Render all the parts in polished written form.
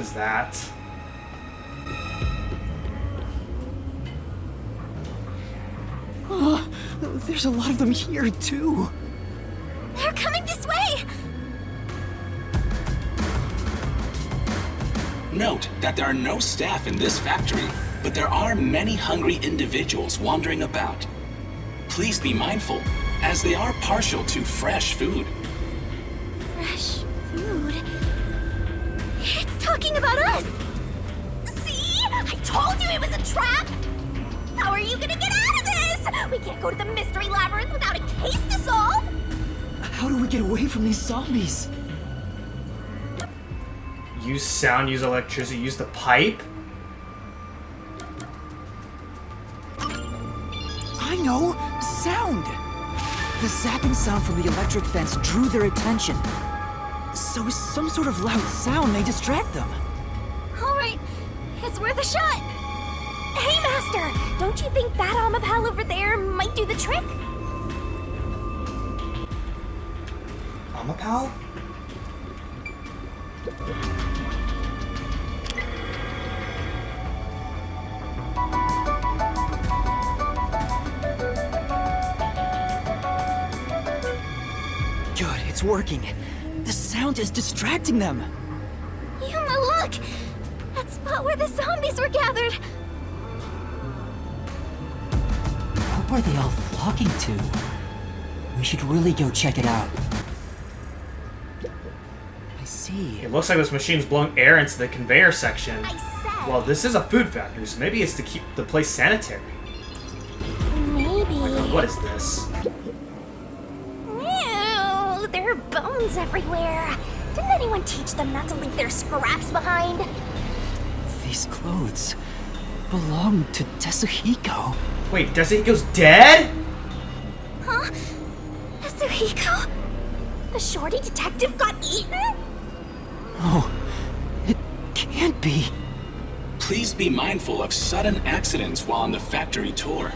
is that? Oh, there's a lot of them here, too. They're coming this way! Note that there are no staff in this factory, but there are many hungry individuals wandering about. Please be mindful, as they are partial to fresh food. Fresh food? It's talking about us! See? I told you it was a trap! How are you gonna get out of this? We can't go to the mystery labyrinth without a case to solve! How do we get away from these zombies? Use sound, use electricity, use the pipe? I know! Sound! The zapping sound from the electric fence drew their attention. So some sort of loud sound may distract them. Alright, it's worth a shot! Hey, Master! Don't you think that Amapal over there might do the trick? Amapal? Good, it's working. The sound is distracting them. Yuma, look! That spot where the zombies were gathered! What were they all flocking to? We should really go check it out. I see. It looks like this machine's blowing air into the conveyor section. I said... Well, this is a food factory, so maybe it's to keep the place sanitary. Maybe... Oh my god, what is this? Ew, there are bones everywhere. Didn't anyone teach them not to leave their scraps behind? These clothes belong to Tetsuhiko. Wait, Desuhiko's dead? Huh? Yasuhiko? The shorty detective got eaten? Oh, it can't be. Please be mindful of sudden accidents while on the factory tour.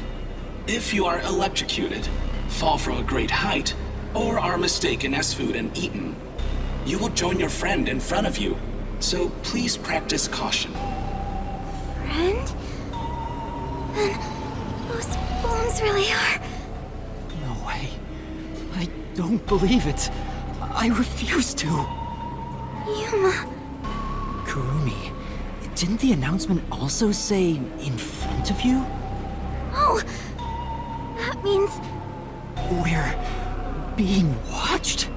If you are electrocuted, fall from a great height, or are mistaken as food and eaten, you will join your friend in front of you, so please practice caution. Friend? Then those bones really are... No way. I don't believe it. I refuse to. Yuma. Kurumi, didn't the announcement also say in front of you? Oh, that means... We're being watched?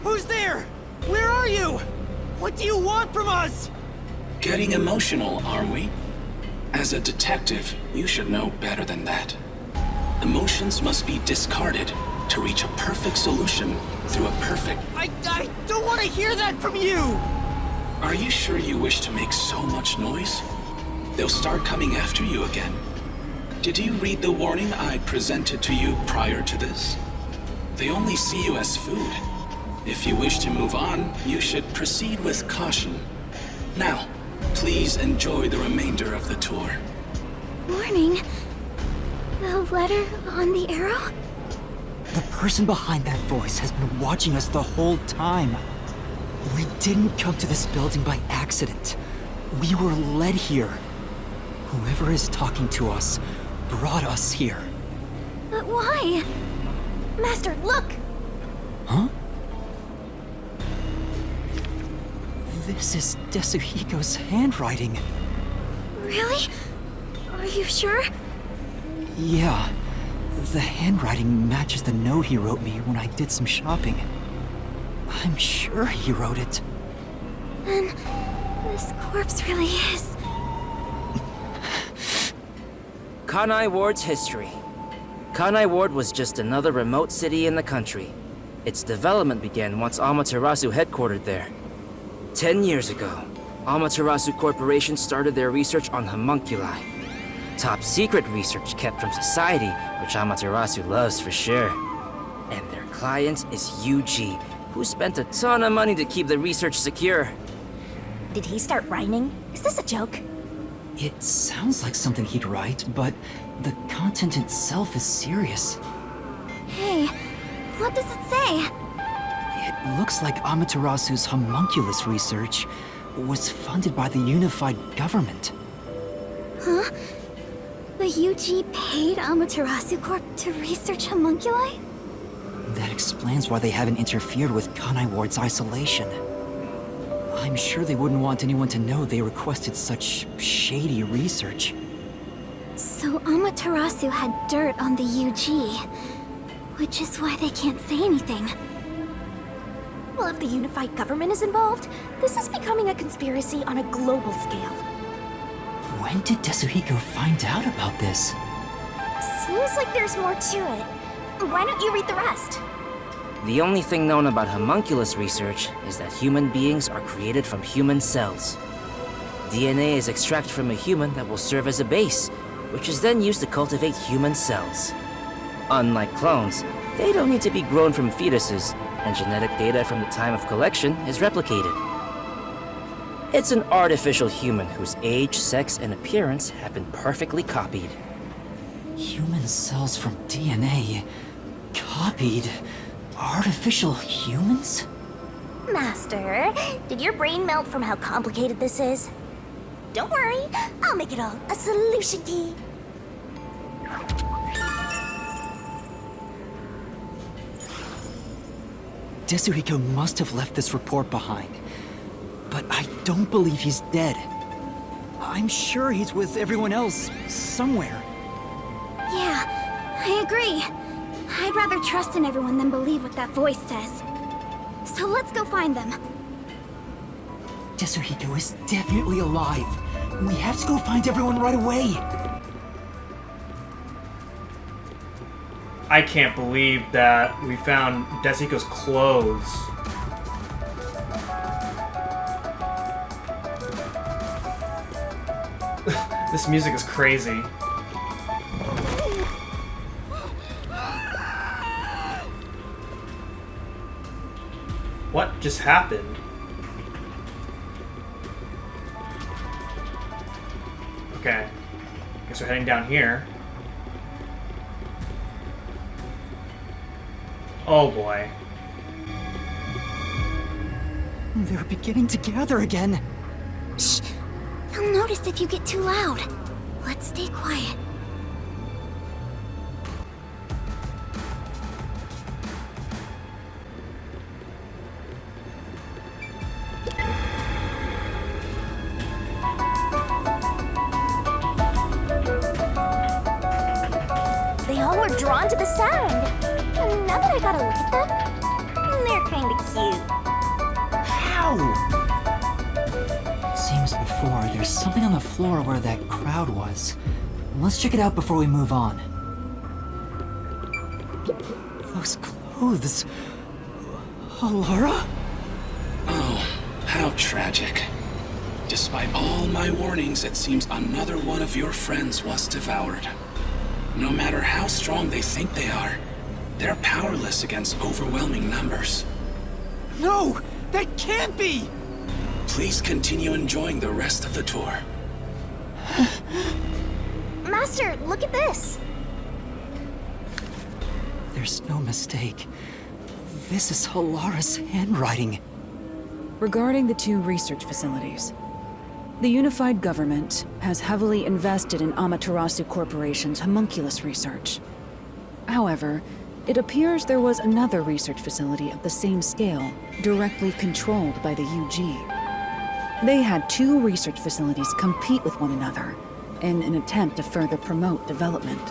Who's there? Where are you? What do you want from us? Getting emotional, are we? As a detective, you should know better than that. Emotions must be discarded to reach a perfect solution through a perfect... I don't want to hear that from you! Are you sure you wish to make so much noise? They'll start coming after you again. Did you read the warning I presented to you prior to this? They only see you as food. If you wish to move on, you should proceed with caution. Now, please enjoy the remainder of the tour. Warning? The letter on the arrow? The person behind that voice has been watching us the whole time. We didn't come to this building by accident. We were led here. Whoever is talking to us brought us here. But why? Master, look! Huh? This is Desuhiko's handwriting. Really? Are you sure? Yeah. The handwriting matches the note he wrote me when I did some shopping. I'm sure he wrote it. Then this corpse really is... Kanai Ward's history. Kanai Ward was just another remote city in the country. Its development began once Amaterasu headquartered there. 10 years ago, Amaterasu Corporation started their research on homunculi. Top secret research kept from society, which Amaterasu loves for sure. And their client is Yuji, who spent a ton of money to keep the research secure. Did he start rhyming? Is this a joke? It sounds like something he'd write, but the content itself is serious. Hey, what does it say? It looks like Amaterasu's homunculus research, was funded by the unified government. Huh? The UG paid Amaterasu Corp to research homunculi? That explains why they haven't interfered with Kanai Ward's isolation. I'm sure they wouldn't want anyone to know they requested such shady research. So Amaterasu had dirt on the UG, which is why they can't say anything. Well, if the unified government is involved, this is becoming a conspiracy on a global scale. When did Tetsuhiko find out about this? Seems like there's more to it. Why don't you read the rest? The only thing known about homunculus research is that human beings are created from human cells. DNA is extracted from a human that will serve as a base, which is then used to cultivate human cells. Unlike clones, they don't need to be grown from fetuses, and genetic data from the time of collection is replicated. It's an artificial human whose age, sex, and appearance have been perfectly copied. Human cells from DNA? Copied? Artificial humans? Master, did your brain melt from how complicated this is? Don't worry, I'll make it all a solution key. Tetsuhiko must have left this report behind. But I don't believe he's dead. I'm sure he's with everyone else, somewhere. Yeah, I agree. I'd rather trust in everyone than believe what that voice says. So let's go find them. Tetsuhiko is definitely alive. We have to go find everyone right away. I can't believe that we found Tetsuhiko's clothes. This music is crazy. What just happened? Okay. Guess we're heading down here. Oh boy. They're beginning to gather again. Shh! They'll notice if you get too loud. Let's stay quiet. They all were drawn to the sound. And now that I gotta look at them, they're kinda cute. How? Seems before there's something on the floor where that crowd was. Let's check it out before we move on. Those clothes... Alara? Oh, how tragic. Despite all my warnings, it seems another one of your friends was devoured. No matter how strong they think they are, they're powerless against overwhelming numbers. No! That can't be! Please continue enjoying the rest of the tour. Master, look at this. There's no mistake. This is Alara's handwriting. Regarding the two research facilities, the unified government has heavily invested in Amaterasu Corporation's homunculus research. However, it appears there was another research facility of the same scale, directly controlled by the UG. They had two research facilities compete with one another in an attempt to further promote development.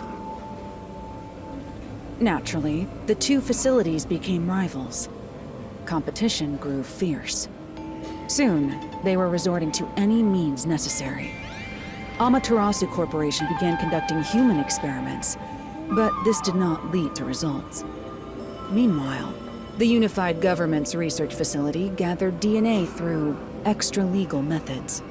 Naturally, the two facilities became rivals. Competition grew fierce. Soon, they were resorting to any means necessary. Amaterasu Corporation began conducting human experiments, but this did not lead to results. Meanwhile, the unified government's research facility gathered DNA through extra-legal methods.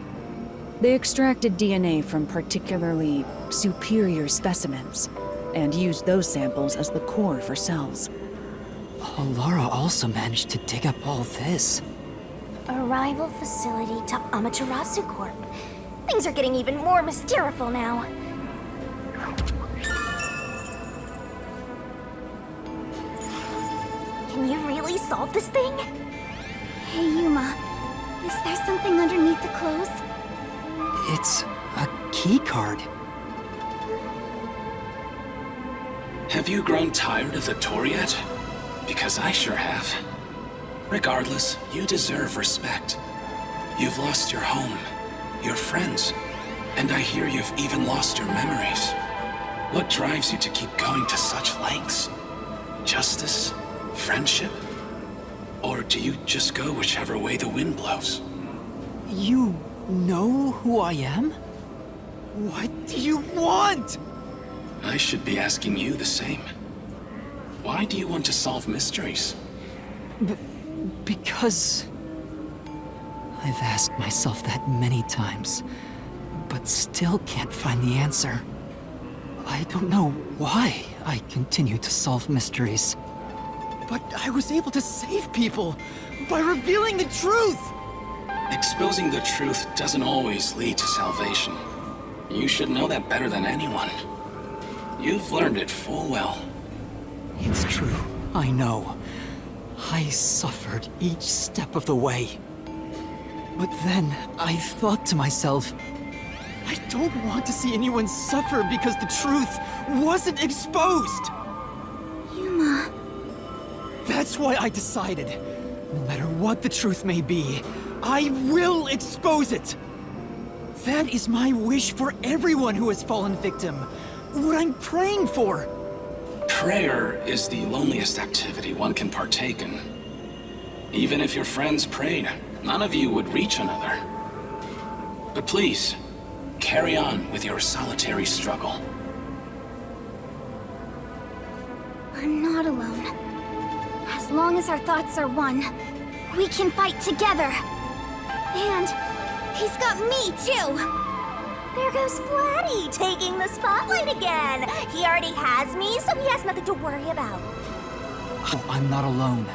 They extracted DNA from particularly superior specimens, and used those samples as the core for cells. Alara also managed to dig up all this. A rival facility to Amaterasu Corp. Things are getting even more mysteriful now. Can you really solve this thing? Hey Yuma, Is there something underneath the clothes? It's a key card. Have you grown tired of the tour yet? Because I sure have. Regardless, you deserve respect. You've lost your home, your friends, and I hear you've even lost your memories. What drives you to keep going to such lengths? Justice? Friendship? Or do you just go whichever way the wind blows? You know who I am? What do you want? I should be asking you the same. Why do you want to solve mysteries? Because I've asked myself that many times, but still can't find the answer. I don't know why I continue to solve mysteries. But I was able to save people by revealing the truth! Exposing the truth doesn't always lead to salvation. You should know that better than anyone. You've learned it full well. It's true, I know. I suffered each step of the way. But then I thought to myself, I don't want to see anyone suffer because the truth wasn't exposed! Yuma. That's why I decided, no matter what the truth may be, I will expose it! That is my wish for everyone who has fallen victim. What I'm praying for. Prayer is the loneliest activity one can partake in. Even if your friends prayed, none of you would reach another. But please, carry on with your solitary struggle. I'm not alone. As long as our thoughts are one, we can fight together. And he's got me too. There goes Flatty, taking the spotlight again. He already has me, so he has nothing to worry about. Oh, I'm not alone.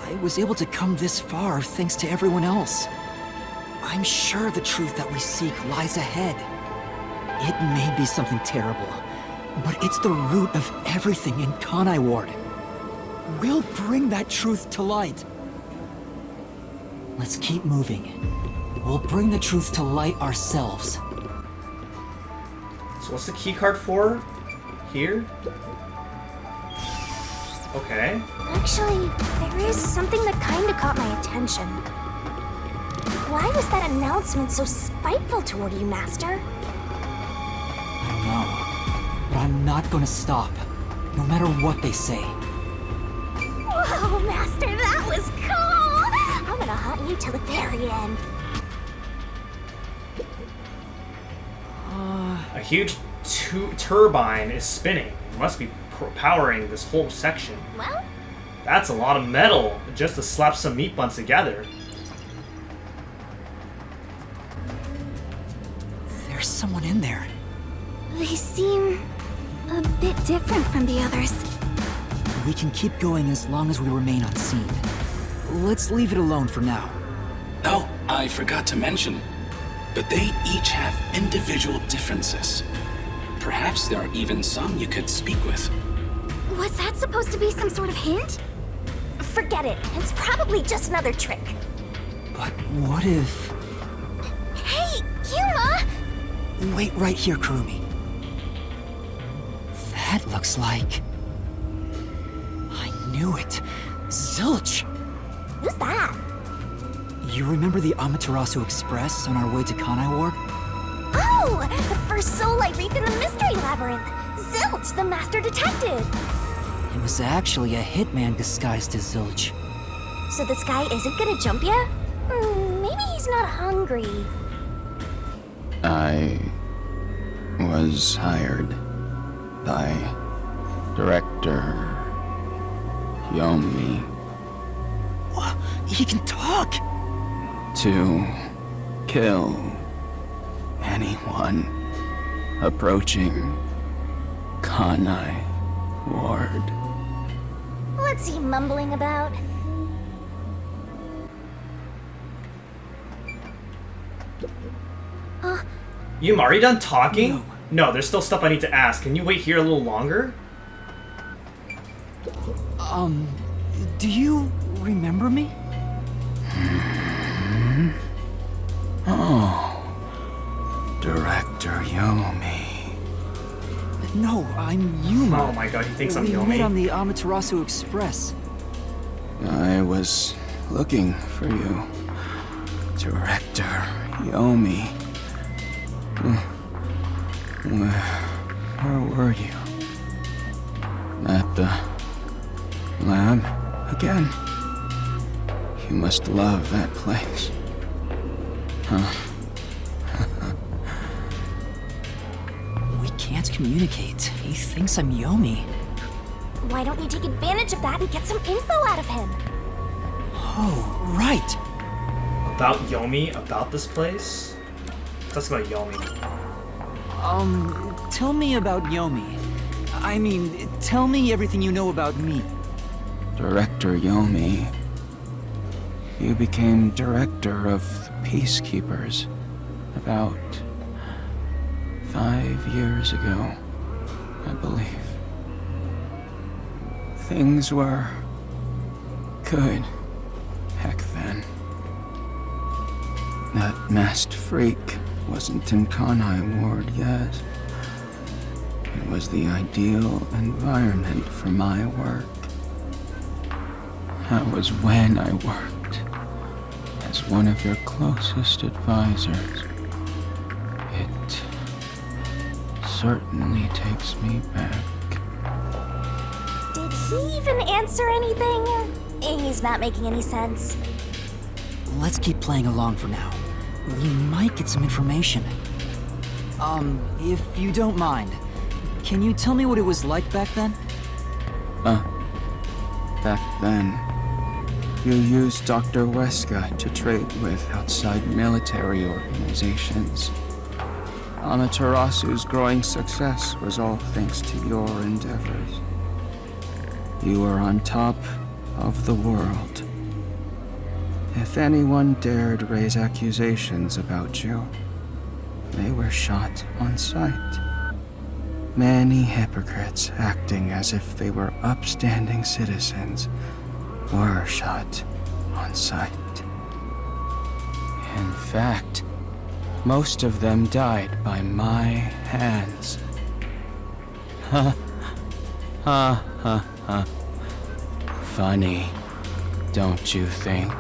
I was able to come this far thanks to everyone else. I'm sure the truth that we seek lies ahead. It may be something terrible, but it's the root of everything in Kanai Ward. We'll bring that truth to light. Let's keep moving. We'll bring the truth to light ourselves. So what's the key card for? Here? Okay. Actually, there is something that kinda caught my attention. Why was that announcement so spiteful toward you, Master? I don't know, but I'm not gonna stop, no matter what they say. Whoa, Master, that was cool! I'm gonna hunt you till the very end. A huge turbine is spinning. It must be powering this whole section. Well, That's a lot of metal just to slap some meat buns together. There's someone in there. They seem a bit different from the others. We can keep going as long as we remain unseen. Let's leave it alone for now. Oh, I forgot to mention, but they each have individual differences. Perhaps there are even some you could speak with. Was that supposed to be some sort of hint? forget it. It's probably just another trick. But what if... Hey, Yuma! Wait right here, Kurumi. That looks like... I knew it. Zilch! Who's that? You remember the Amaterasu Express on our way to Kanai Ward? Oh! The first soul I reaped in the Mystery Labyrinth! Zilch, the Master Detective! It was actually a hitman disguised as Zilch. So this guy isn't gonna jump ya? Maybe he's not hungry. I was hired by Director Yomi What? He can talk! to kill anyone approaching Kanai Ward. What's he mumbling about? Yuma, are you done talking? No, there's still stuff I need to ask. Can you wait here a little longer? Do you remember me? Oh, Director Yomi. No, I'm Yuma. Oh my god, he thinks I'm We met on Yomi. the Amaterasu Express. I was looking for you, Director Yomi. Where were you? At the lab again? You must love that place. Huh? We can't communicate. He thinks I'm Yomi. Why don't you take advantage of that and get some info out of him? Oh, right. About Yomi, about this place? That's about Yomi. Tell me about Yomi. I mean, tell me everything you know about me. Director Yomi. You became director of the Peacekeepers about 5 years ago, I believe. Things were good back then. That masked freak wasn't in Kanai Ward yet. It was the ideal environment for my work. That was when I worked as one of your closest advisors. It certainly takes me back. Did he even answer anything? He's not making any sense. Let's keep playing along for now. We might get some information. If you don't mind, can you tell me what it was like back then? Back then, you used Dr. Weska to trade with outside military organizations. Amaterasu's growing success was all thanks to your endeavors. You were on top of the world. If anyone dared raise accusations about you, they were shot on sight. Many hypocrites acting as if they were upstanding citizens were shot on sight. In fact, most of them died by my hands. Ha, ha, ha, ha. Funny, don't you think?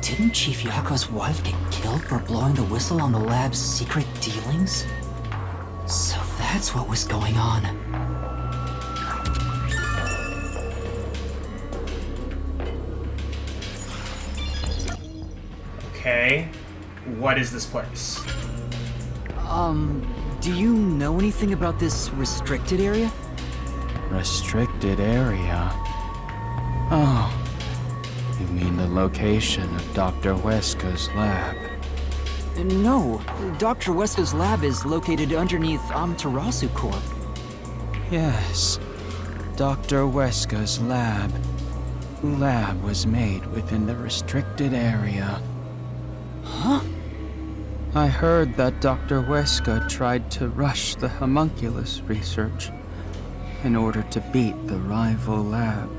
Didn't Chief Yako's wife get killed for blowing the whistle on the lab's secret dealings? So that's what was going on. Okay. What is this place? Do you know anything about this restricted area? Restricted area? Oh, you mean the location of Dr. Weska's lab? No, Dr. Weska's lab is located underneath Amaterasu Corp. Yes, Dr. Weska's lab. Lab was made within the restricted area. Huh? I heard that Dr. Weska tried to rush the homunculus research in order to beat the rival lab.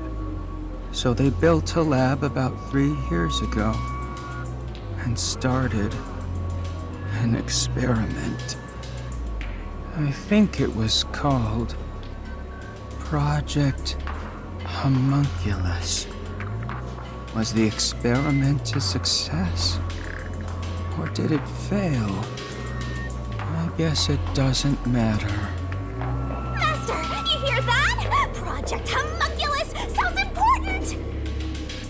So they built a lab about 3 years ago and started an experiment. I think it was called Project Homunculus. Was the experiment a success? Or did it fail? I guess it doesn't matter. Master, you hear that? Project Homunculus sounds important!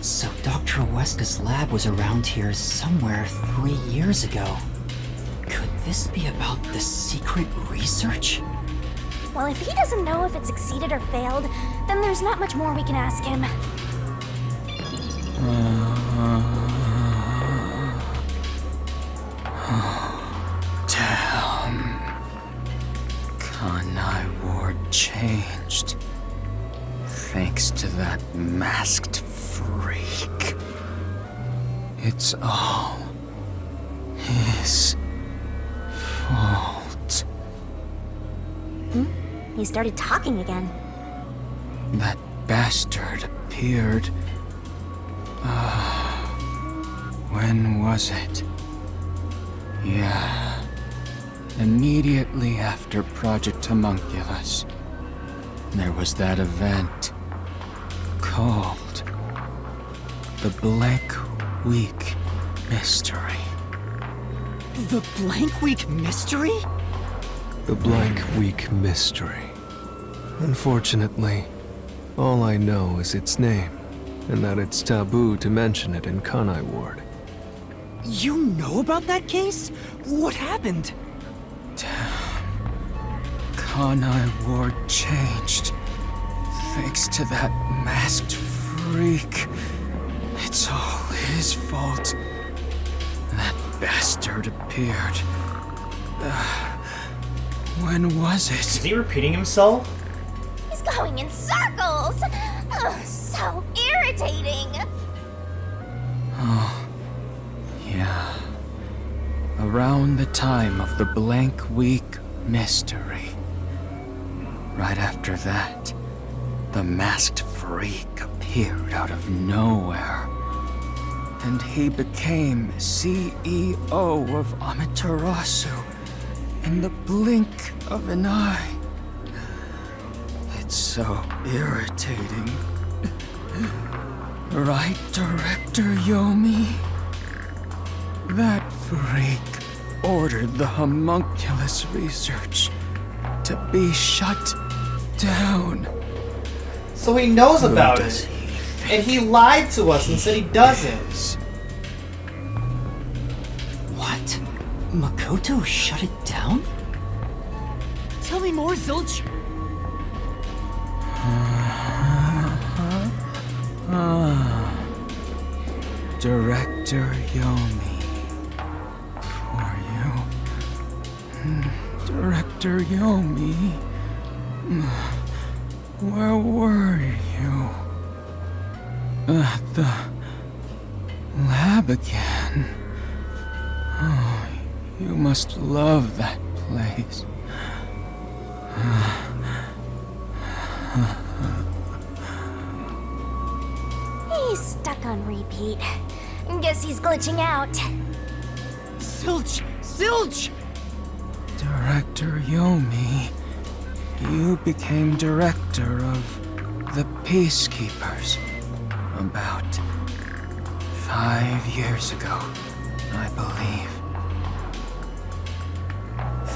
So Dr. Weska's lab was around here somewhere 3 years ago. Could this be about the secret research? Well, if he doesn't know if it succeeded or failed, then there's not much more we can ask him. Damn. Kanai Ward changed. Thanks to that masked freak. It's all his fault. He started talking again. That bastard appeared. When was it? Yeah. Immediately after Project Homunculus, there was that event called the Blank Week Mystery. The Blank Week Mystery? The Blank Week Mystery. Unfortunately, all I know is its name, and that it's taboo to mention it in Kanai Ward. You know about that case? What happened? Kanai Ward changed. Thanks to that masked freak. It's all his fault. That bastard appeared. When was Is it? he repeating himself? He's going in circles. Ugh, so irritating. Oh, yeah. Around the time of the Blank Week Mystery. Right after that, the masked freak appeared out of nowhere. And he became CEO of Amaterasu in the blink of an eye. It's so irritating. Right, Director Yomi? That freak ordered the homunculus research to be shut down. So he knows about Who does it. he think And he lied to us and said he doesn't. is? What? Makoto shut it down? Tell me more, Zilch! Director Yomi. For you. Director Yomi. Where were you? At the lab again. Oh, you must love that place. He's stuck on repeat. Guess he's glitching out. Zilch! Zilch! Director Yomi, you became director of the Peacekeepers about 5 years ago, I believe.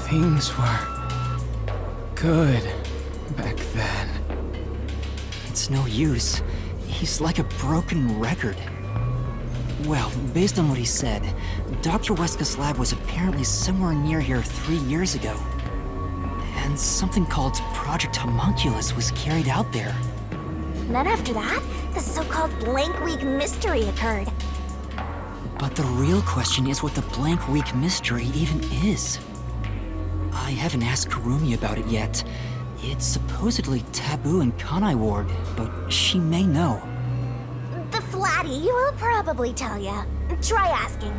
Things were good back then. It's no use. He's like a broken record. Well, based on what he said, Dr. Weska's lab was apparently somewhere near here 3 years ago. And something called Project Homunculus was carried out there. Then after that, the so-called Blank Week Mystery occurred. But the real question is what the Blank Week Mystery even is. I haven't asked Kurumi about it yet. It's supposedly taboo in Kanai Ward, but she may know. The Flatty will probably tell ya. Try asking.